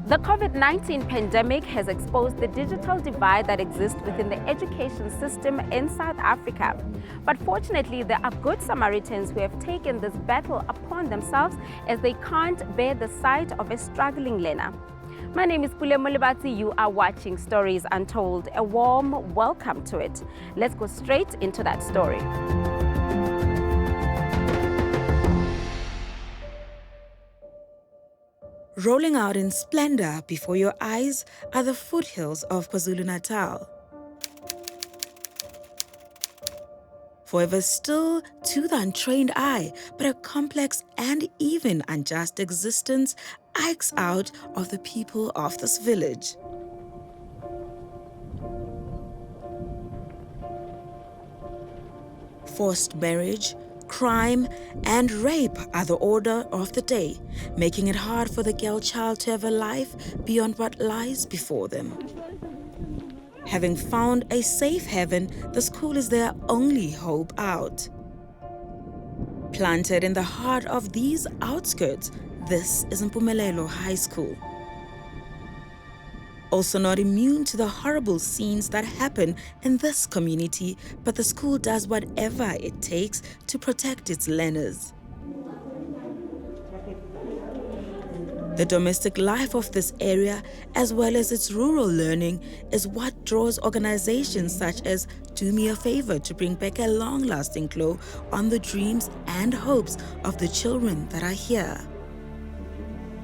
The COVID-19 pandemic has exposed the digital divide that exists within the education system in South Africa. But fortunately, there are good Samaritans who have taken this battle upon themselves as they can't bear the sight of a struggling learner. My name is Pule Mulibati. You are watching Stories Untold. A warm welcome to it. Let's go straight into that story. Rolling out in splendor before your eyes are the foothills of KwaZulu-Natal. Forever still to the untrained eye, but a complex and even unjust existence ikes out of the people of this village. Forced marriage, crime, and rape are the order of the day, making it hard for the girl child to have a life beyond what lies before them. Having found a safe haven, the school is their only hope out. Planted in the heart of these outskirts, this is Mpumelelo High School. Also not immune to the horrible scenes that happen in this community, but the school does whatever it takes to protect its learners. The domestic life of this area, as well as its rural learning, is what draws organizations such as Do Me a Favor to bring back a long-lasting glow on the dreams and hopes of the children that are here.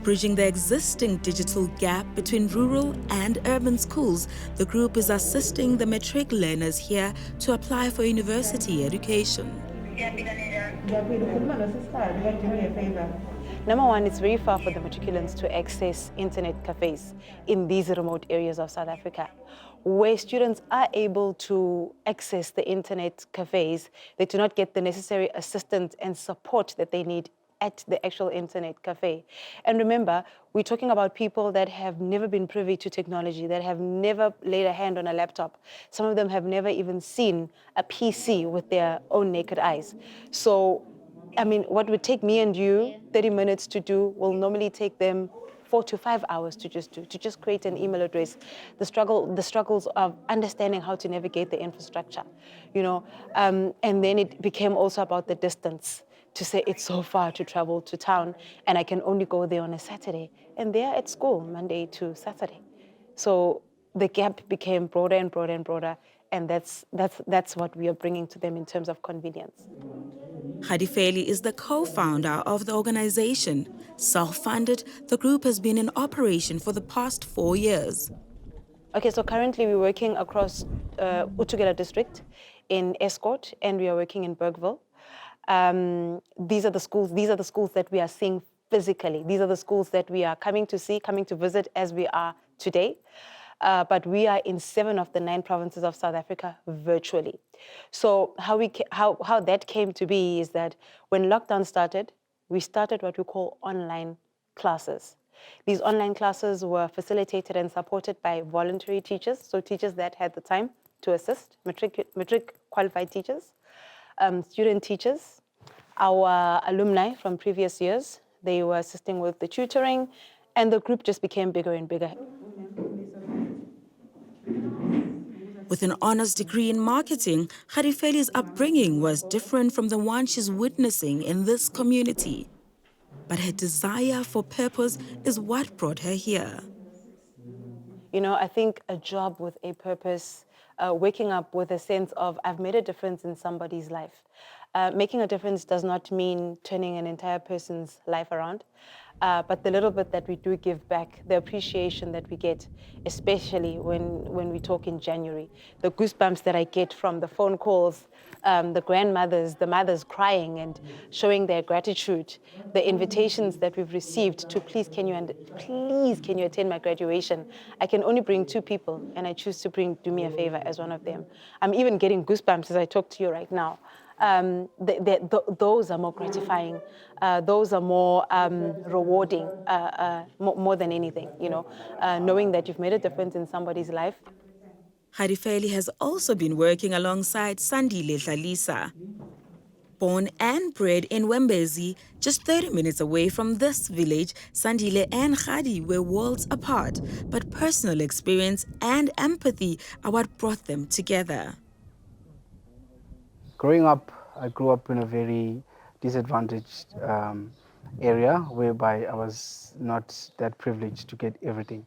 Bridging the existing digital gap between rural and urban schools, the group is assisting the matric learners here to apply for university education. Number one, it's very far for the matriculants to access internet cafes in these remote areas of South Africa. Where students are able to access the internet cafes, they do not get the necessary assistance and support that they need at the actual internet cafe. And remember, we're talking about people that have never been privy to technology, that have never laid a hand on a laptop. Some of them have never even seen a PC with their own naked eyes. So, I mean, what would take me and you 30 minutes to do will normally take them 4 to 5 hours to just create an email address. The struggles of understanding how to navigate the infrastructure, and then it became also about the distance. To say it's so far to travel to town and I can only go there on a Saturday. And they're at school Monday to Saturday. So the gap became broader and broader and broader. And that's what we are bringing to them in terms of convenience. Hadifeli is the co-founder of the organization. Self-funded, the group has been in operation for the past 4 years. Okay, so currently we're working across Utugela district in Escort, and we are working in Bergville. These are the schools that we are seeing physically. These are the schools that we are coming to visit as we are today. But we are in 7 of the 9 provinces of South Africa virtually. So how that came to be is that when lockdown started, we started what we call online classes. These online classes were facilitated and supported by voluntary teachers, so teachers that had the time to assist, matric qualified teachers. Student teachers, our alumni from previous years, they were assisting with the tutoring, and the group just became bigger and bigger. With an honors degree in marketing, Hadifeli's upbringing was different from the one she's witnessing in this community. But her desire for purpose is what brought her here. I think a job with a purpose, waking up with a sense of I've made a difference in somebody's life. Making a difference does not mean turning an entire person's life around, but the little bit that we do give back, the appreciation that we get, especially when we talk in January, the goosebumps that I get from the phone calls, the grandmothers, the mothers crying and showing their gratitude, the invitations that we've received to please can you attend my graduation. I can only bring 2 people, and I choose to Do Me a Favor as one of them. I'm even getting goosebumps as I talk to you right now. Those are more gratifying. Those are more rewarding, more than anything, knowing that you've made a difference in somebody's life. Hadifeli has also been working alongside Sandile Dlalisa. Born and bred in Wembezi, just 30 minutes away from this village, Sandile and Khadi were worlds apart, but personal experience and empathy are what brought them together. Growing up, I grew up in a very disadvantaged area whereby I was not that privileged to get everything.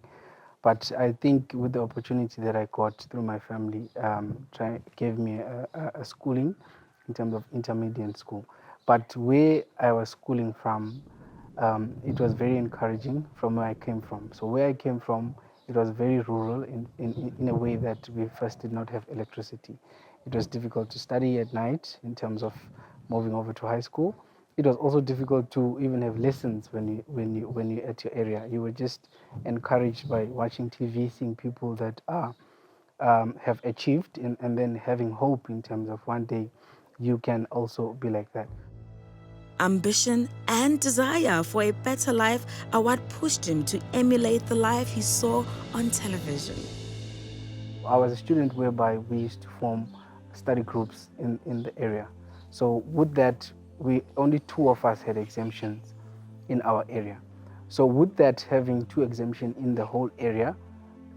But I think with the opportunity that I got through my family, gave me a schooling in terms of intermediate school. But where I was schooling from, it was very encouraging from where I came from. So where I came from, it was very rural in a way that we first did not have electricity. It was difficult to study at night in terms of moving over to high school. It was also difficult to even have lessons when you at your area. You were just encouraged by watching TV, seeing people that are have achieved, and then having hope in terms of one day you can also be like that. Ambition and desire for a better life are what pushed him to emulate the life he saw on television. I was a student whereby we used to form study groups in the area. So with that, we only two of us had exemptions in our area. So with that, having two exemptions in the whole area,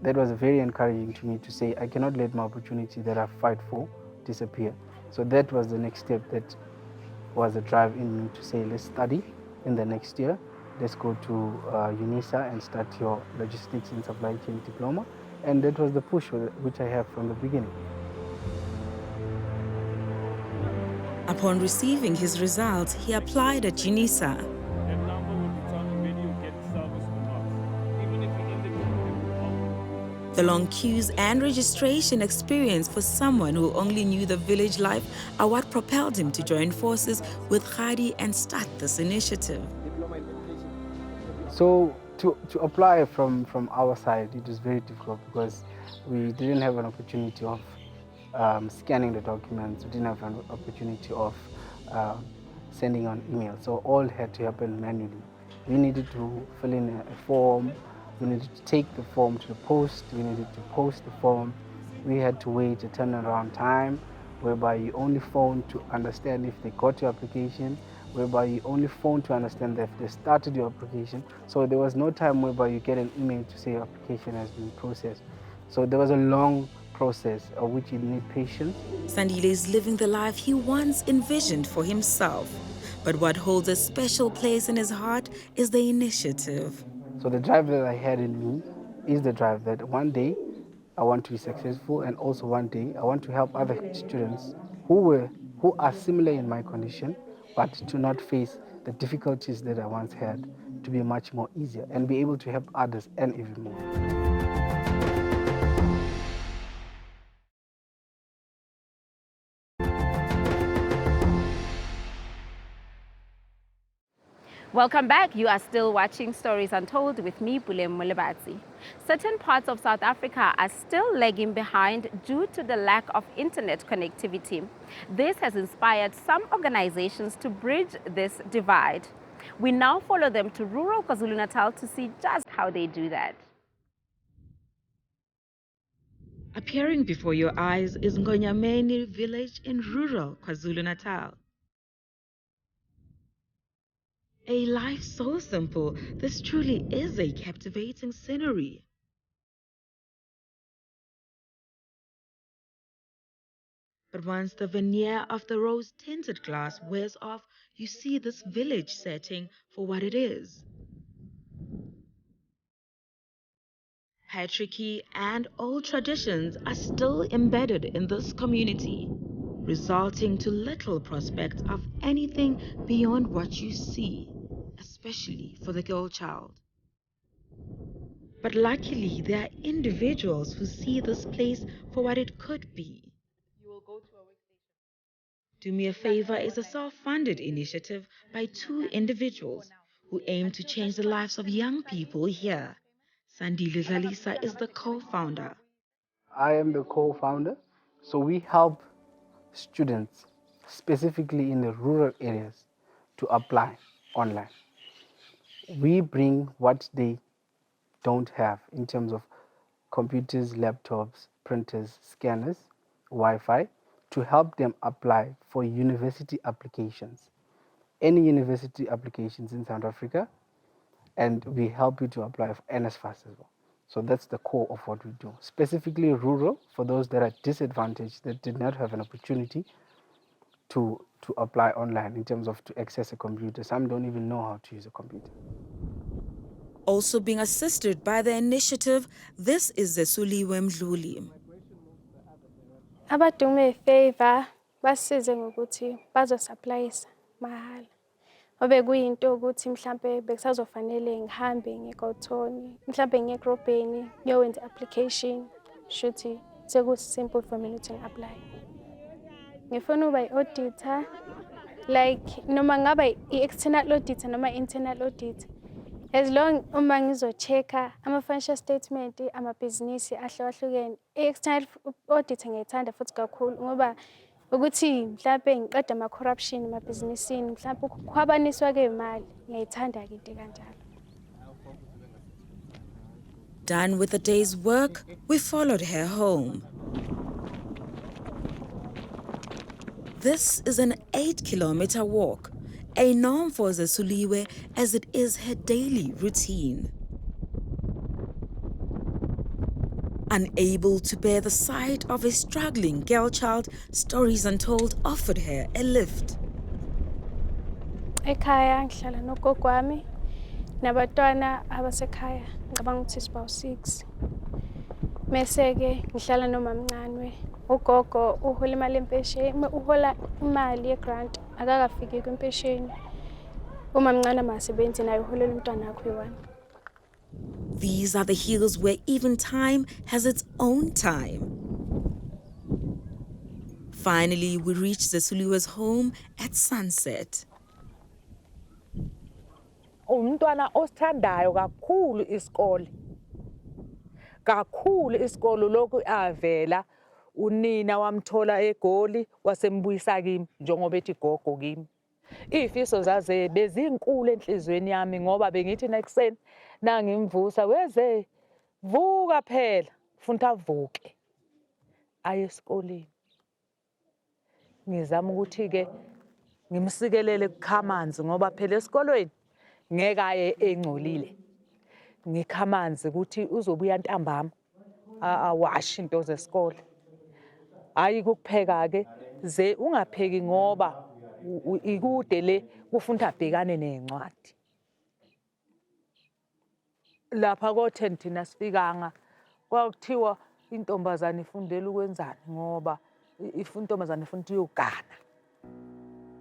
that was very encouraging to me to say, I cannot let my opportunity that I fight for disappear. So that was the next step that was a drive in me to say, let's study in the next year. Let's go to UNISA and start your logistics and supply chain diploma. And that was the push which I have from the beginning. Upon receiving his results, he applied at UNISA. The long queues and registration experience for someone who only knew the village life are what propelled him to join forces with Khadi and start this initiative. So to apply from our side, it was very difficult because we didn't have an opportunity of scanning the documents. We didn't have an opportunity of sending on email. So all had to happen manually. We needed to fill in a form. We needed to take the form to the post. We needed to post the form. We had to wait a turnaround time whereby you only phone to understand if they got your application, whereby you only phone to understand that they started your application. So there was no time whereby you get an email to say your application has been processed. So there was a long process of which you need patience. Sandile is living the life he once envisioned for himself. But what holds a special place in his heart is the initiative. So the drive that I had in me is the drive that one day I want to be successful, and also one day I want to help other students who are similar in my condition, but to not face the difficulties that I once had, to be much more easier and be able to help others and even more. Welcome back. You are still watching Stories Untold with me, Pulem Mulebatsi. Certain parts of South Africa are still lagging behind due to the lack of internet connectivity. This has inspired some organizations to bridge this divide. We now follow them to rural KwaZulu-Natal to see just how they do that. Appearing before your eyes is Ngonyameni village in rural KwaZulu-Natal. A life so simple, this truly is a captivating scenery. But once the veneer of the rose-tinted glass wears off, you see this village setting for what it is. Patriarchy and old traditions are still embedded in this community, resulting to little prospect of anything beyond what you see, especially for the girl child. But luckily, there are individuals who see this place for what it could be. Do Me a Favor is a self-funded initiative by two individuals who aim to change the lives of young people here. Sandile Zalisa is the co-founder. I am the co-founder. So we help students, specifically in the rural areas, to apply online. We bring what they don't have in terms of computers, laptops, printers, scanners, Wi-Fi, to help them apply for university applications, any university applications in South Africa, and we help you to apply for NSFAS as well. So that's the core of what we do. Specifically rural, for those that are disadvantaged, that did not have an opportunity to apply online in terms of to access a computer. Some don't even know how to use a computer. Also being assisted by the initiative, this is the Suliwe Mdluli. Abadume Favour basize ngokuthi bazosaplayisa mahhala. Obe kuyinto ukuthi mhlambe bekusazofanele ngihambe ngeGothoni, mhlambe ngiyekrobheni ngiyowenza application, shuthi sekusimple for mina ukuthi ngi-apply. Ngifuna ukuba i-auditor, like noma ngaba i-external auditor noma internal auditor. As long uma ngizo-check-a ama-financial statement, amabhizinisi ahlukahlukene, i-external auditor ngiyayithanda futhi kakhulu ngoba ukuthi mhlambe ngiqeda ama-corruption emabhizinisini, mhlambe ukukhwabaniswa kwey'mali, ngiyayithanda-ke into kanjalo. Done with the day's work, we followed her home. This is an 8-kilometer walk, a norm for Zesuliwe as it is her daily routine. Unable to bear the sight of a struggling girl child, Stories Untold offered her a lift. Ekhaya ngihlala nogogo wami nabatwana abasekhaya, ngicabanga ukuthi sibawu-6. Mese-ke ngihlala nomamncane. Ugogo uhola imali yempesheni, uhola imali ye-grant, akakafiki kwempesheni. Umamncane amasebenzi naye uholela umntwana wakhe uyi-1. These are the hills where even time has its own time. Finally, we reached Zesuliwe's home at sunset. Umntwana osithandayo kakhulu isikole. Kakhulu isikole lokhu avela unina wamthola eGoli wasembuyisa kimi njengoba ethi gogo kimi. Izifiso zaze bezinkulu enhlizweni yami ngoba bengithi nekuseni nangimvusa weze vuka phela ufuna avuke aye esikoleni. Ngizama ukuthi ke ngimsikelele kukhamanzi ngoba phela esikolweni ngeke aye engcolile. Ngikhamanzi ukuthi uzobuya ntambama awashi into zesikole. Hayi kukupheka ke ze ungapheki ngoba ikude le kufunda abhekane nezincwadi. Lapha ko10 thina sifikanga kwakuthiwa intombazane ifundela ukwenzani ngoba intombazane ifuna ukuyogana.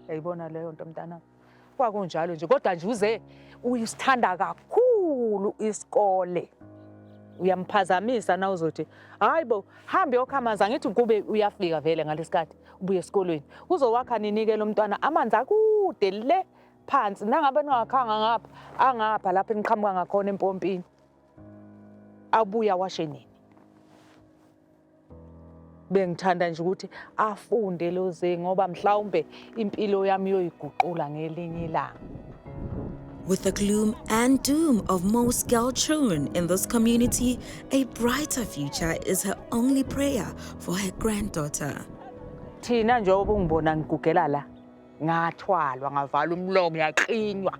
Yayibona leyo nto mntanami. Kwakunjalo nje kodwa nje uze uyisithanda kakhulu isikole. Uyamphazamisa na uzothi hayibo hambe yokhamaza ngithi kube uyafika vele ngalesikhathi ubuye esikolweni uzowakha ninikele umntwana amanzi akude le phansi nangabe ningakhanga ngapha angapha lapha eniqhamuka ngakhona empompini abuya washe nini. Bengithanda nje ukuthi afunde loze ngoba mhlawumbe impilo yami yoyiguqula ngelinye ilanga. With the gloom and doom of most girl children in this community, a brighter future is her only prayer for her granddaughter. Thina njengoba ungibona ngigugela la ngathwalwa ngavala umlomo yaqinywa.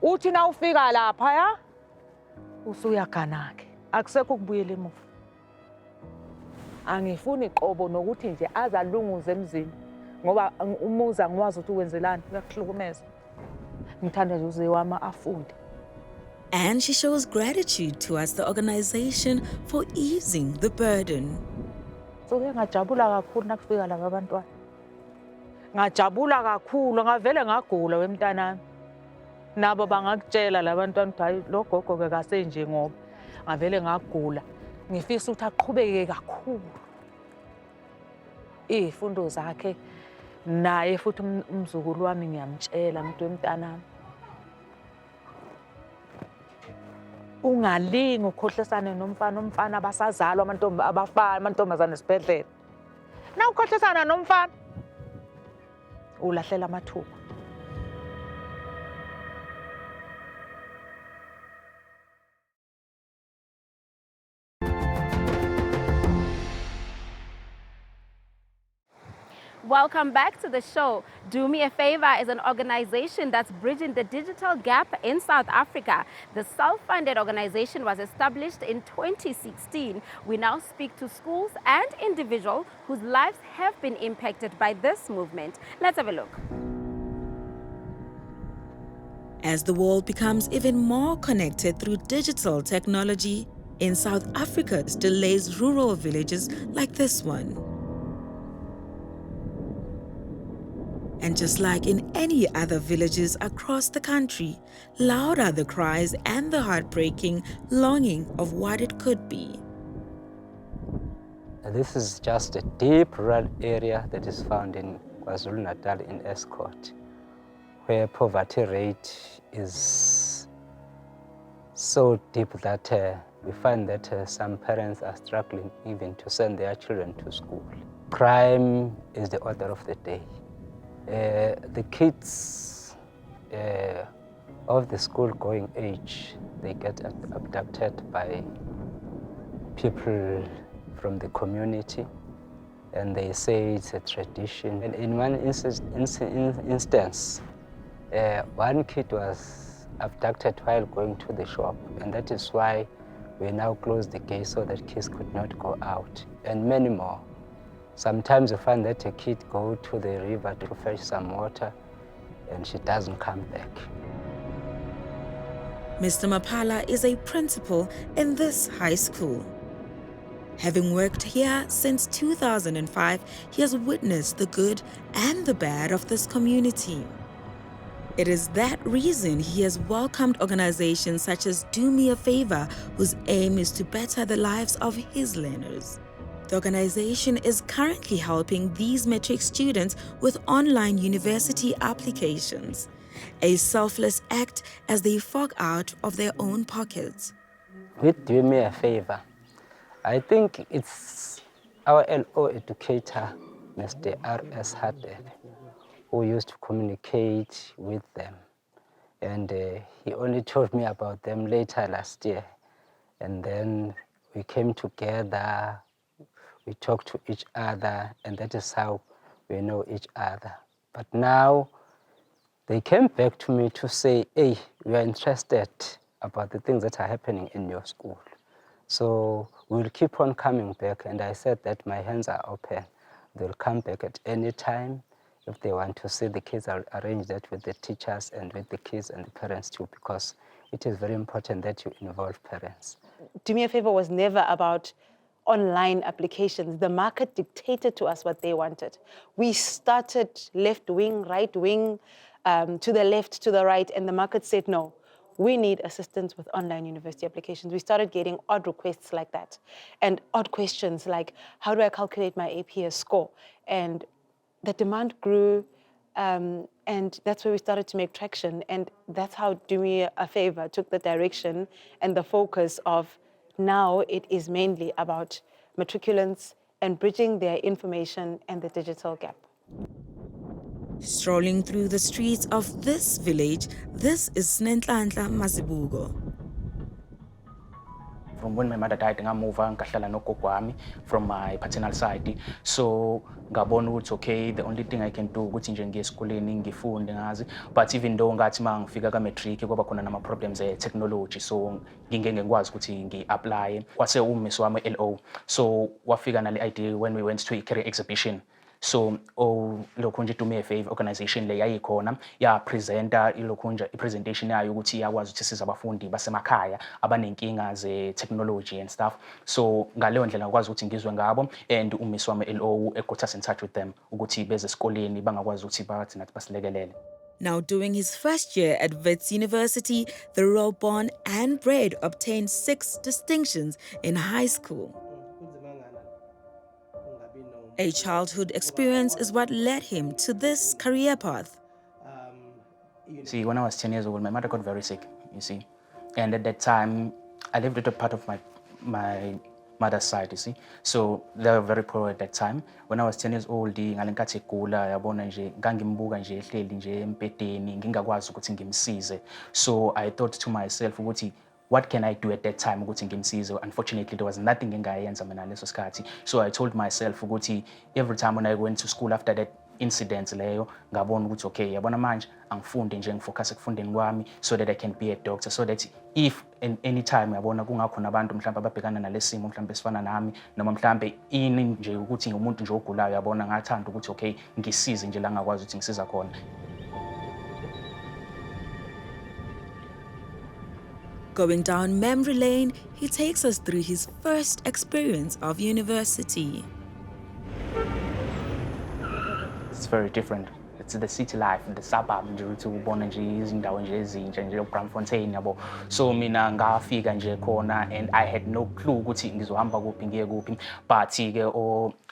Uthi na ufika lapha ya usuyagana-ke akusekho ukubuyela emuva. Angifuni qobo nokuthi nje azalunguze emzini ngoba umuzi angiwazi ukuthi wenzelani uyakuhlukumeza. Ngithanda nje uze wami afunde. And she shows gratitude towards the organization for easing the burden. So ngajabula kakhulu nakufika laba abantwana. Ngajabula kakhulu ngavele ngagula wemntanami. Nabo bangakutshela labantwana ukuthi hayi lo gogo ke kasenje ngoba ngavele ngagula. Ngifisa ukuthi aqhubeke kakhulu. Izifundo zakhe naye futhi umzukulu wami ngiyamtshela umuntu wemntanami. Ungalingi ukhohlesane nomfana basazalwa amantombazane esibhedlela. Na ukhohlesana nomfana ulahlela amathuba. Welcome back to the show. Do Me a Favor is an organization that's bridging the digital gap in South Africa. The self-funded organization was established in 2016. We now speak to schools and individuals whose lives have been impacted by this movement. Let's have a look. As the world becomes even more connected through digital technology, in South Africa still lays rural villages like this one. And just like in any other villages across the country, loud are the cries and the heartbreaking longing of what it could be. This is just a deep rural area that is found in KwaZulu-Natal in Escort, where poverty rate is so deep that we find that some parents are struggling even to send their children to school. Crime is the order of the day. The kids of the school-going age, they get abducted by people from the community, and they say it's a tradition. And in one instance, one kid was abducted while going to the shop, and that is why we now close the gate so that kids could not go out, and many more. Sometimes you find that a kid go to the river to fetch some water and she doesn't come back. Mr. Mapala is a principal in this high school. Having worked here since 2005, he has witnessed the good and the bad of this community. It is that reason he has welcomed organizations such as Do Me a Favor, whose aim is to better the lives of his learners. The organization is currently helping these matric students with online university applications, a selfless act as they fork out of their own pockets. With Do Me a Favor, I think it's our LO educator, Mr. R.S. Hadebe, who used to communicate with them. And he only told me about them later last year. And then we came together, we talk to each other, and that is how we know each other. But now they came back to me to say, hey, we are interested about the things that are happening in your school. So we'll keep on coming back, and I said that my hands are open. They'll come back at any time. If they want to see the kids, I'll arrange that with the teachers and with the kids and the parents too, because it is very important that you involve parents. Do Me a Favor was never about online applications. The market dictated to us what they wanted. We started left wing, right wing, to the left, to the right, and the market said, no, we need assistance with online university applications. We started getting odd requests like that, and odd questions like, how do I calculate my APS score? And the demand grew, and that's where we started to make traction, and that's how Do Me a Favor took the direction and the focus of now it is mainly about matriculants and bridging their information and the digital gap. Strolling through the streets of this village, this is Snentlantla Masibugo. From when my mother died, I moved from my paternal side. So ngabona ukuthi okay, the only thing I can do ukuthi nje ngiye esikoleni ngifunde ngazi, but even though ngathi mangifika ka matric kwaba khona nama problems technology, so ngingeke ngikwazi ukuthi ngi-apply. Kwase ummisi wami LO, so wafika nale idea when we went to a career exhibition. So lokho nje Do Me a Favor organization le yayikhona ya presenta ilokho nje ipresentation yayo ukuthi iyakwazi ukuthi siza abafundi basemakhaya abanenkinga ze technology and stuff. So ngaleyo ndlela ngakwazi ukuthi ngizwe ngabo, and ummisi wami LO got us in touch with them ukuthi beze esikoleni bangakwazi ukuthi bathi nathi basilekelele. Now doing his first year at Wits University, the rural born and bred obtained 6 distinctions in high school. A childhood experience is what led him to this career path. See, when I was 10 years old, my mother got very sick, you see. And at that time, I lived with a part of my mother's side, you see. So they were very poor at that time. When I was 10 years old, ngalenkathi egula yabona nje ngangimbuka nje ehleli nje empedeni ngingakwazi ukuthi ngimsize. So I thought to myself ukuthi what can I do at that time ukuthi ngimsize? Unfortunately, there was nothing engayenza mina leso sikhathi. So I told myself ukuthi every time when I went to school after that incidents leyo ngabona ukuthi okay yabona manje angifunde nje ngifocus ekufundeni kwami so that I can be a doctor, so that if any time yabona kungakhona abantu mhlawumbe ababhekana nalesimo mhlawumbe esifana nami noma mhlawumbe ini nje ukuthi ngumuntu nje ogulayo yabona ngathanda ukuthi okay ngisize nje la ngakwazi ukuthi ngisiza khona. Going down memory lane, he takes us through his first experience of university. It's very different. It's the city life, the suburb nje ukuthi ubona nje izindawo nje ezintsha nje eBramfontein yabo. So mina ngafika nje khona and I had no clue ukuthi ngizohamba kuphi ngiye kuphi, but ke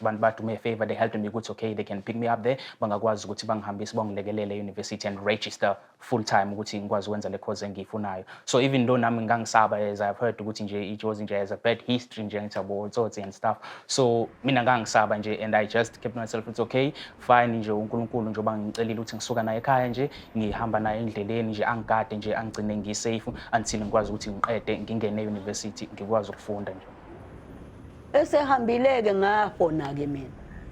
abantu badume Favour they helped me ukuthi okay they can pick me up there bangakwazi ukuthi bangihambise bangilekelele university and register full time ukuthi ngikwazi ukwenza le course engiyifunayo. So even though nami ngangisaba as I've heard ukuthi nje it was nje as a bad history nje ngithabo tsotsi and stuff, so mina ngangisaba nje and I just kept myself it's okay fine nje uNkulunkulu nje ngicelile ukuthi ngisuka naye ekhaya nje ngihamba naye endleleni nje angigade nje angigcine ngisafe until ngikwazi ukuthi ngiqede ngingene university ngikwazi ukufunda nje. Esehambile ke ngafona ke mina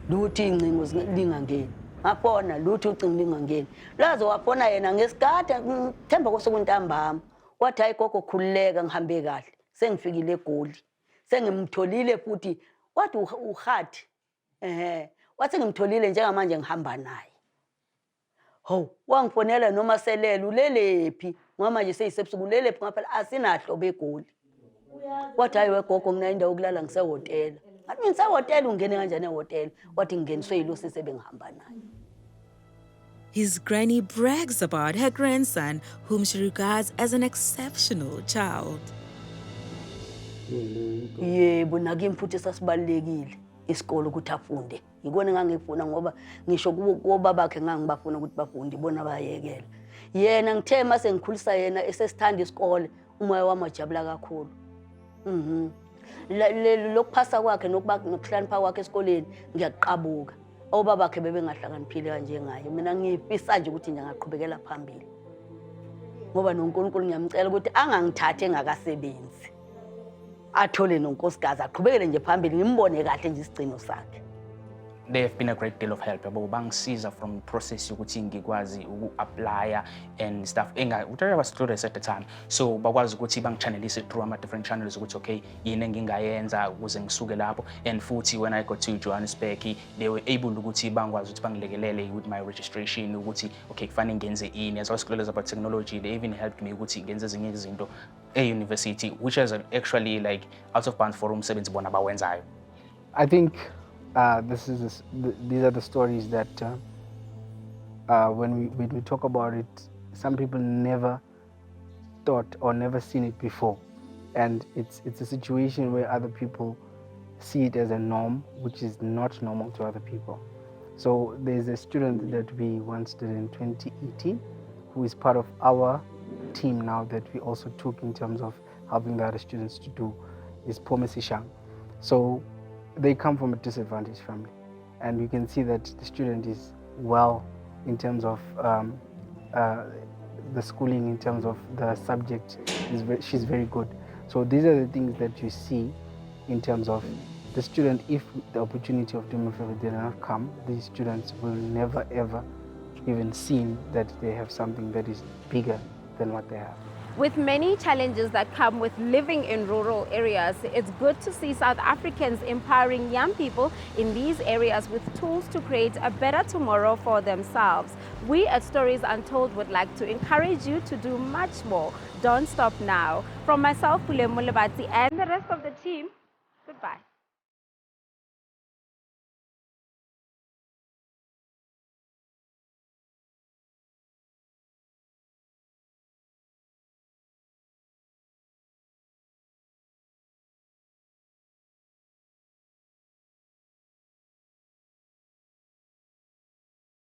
luthi incingo lingangeni ngafona luthi ucingo lingangeni lazo wafona yena ngesikade themba kosukuntambama wathi hayi gogo khululeka ngihambe kahle sengifikile eGoli sengimtholile futhi wathi uhathi wathi ngimtholile njengamanje ngihamba naye. Ho wangifonela noma selela ulelephi ngoba manje seyisebusuku ulelephi ngaphela asinahlo beGoli. Wathi hayi wegogo ngina indawo yokulala ngisehotela. Ngathi ngisehotela ungene kanjani ehotela? Wathi ngingeniswe yilosi sebengihamba naye. His granny brags about her grandson, whom she regards as an exceptional child. Yebo nakimi futhi sasibalekile isikole ukuthi afunde. Ngikona ngangifuna ngoba ngisho kuba bakhe ngangibafuna ukuthi bafunde bona bayekela. Yena ngithe mase ngikhulisa yena esesithanda isikole umoya wamajabula kakhulu. Lokuphasa kwakhe nokuhlanipha kwakhe esikoleni ngiyaqabuka. Obaba bakhe bebengahlakaniphile kanje ngaye. Mina ngifisa nje ukuthi nje ngaqhubekela phambili. Ngoba noNkulunkulu ngiyamcela ukuthi angangithathe engakasebenzi. Athole nonkosikazi aqhubekele nje phambili ngimbone kahle nje isigcino sakhe. They have been a great deal of help yabo bangisiza from process yokuthi ngikwazi uku-apply and stuff I was students at the time, so bakwazi ukuthi bangichannelise through ama different channels ukuthi okay yini engingayenza ukuze ngisuke lapho, and futhi when I got to Johannesburg they were able ukuthi bangwazi ukuthi bangilekelele with my registration ukuthi okay kufanele ngenze ini. As I was curious about technology, they even helped me ukuthi ngenze ezinye izinto university which is actually like out of bounds for umsebenzi bona bawenzayo. I think these are the stories that when we talk about it, some people never thought or never seen it before, and it's a situation where other people see it as a norm, which is not normal to other people. So there's a student that we once did in 2018 who is part of our team now that we also took in terms of helping the other students to do, is Pomesi Shang. So they come from a disadvantaged family, and you can see that the student is well in terms of the schooling, in terms of the subject, she's very good. So these are the things that you see in terms of the student. If the opportunity of doing Favour did not come, these students will never ever even seen that they have something that is bigger than what they have. With many challenges that come with living in rural areas, it's good to see South Africans empowering young people in these areas with tools to create a better tomorrow for themselves. We at Stories Untold would like to encourage you to do much more. Don't stop now. From myself, Pule Mulabati, and the rest of the team, goodbye.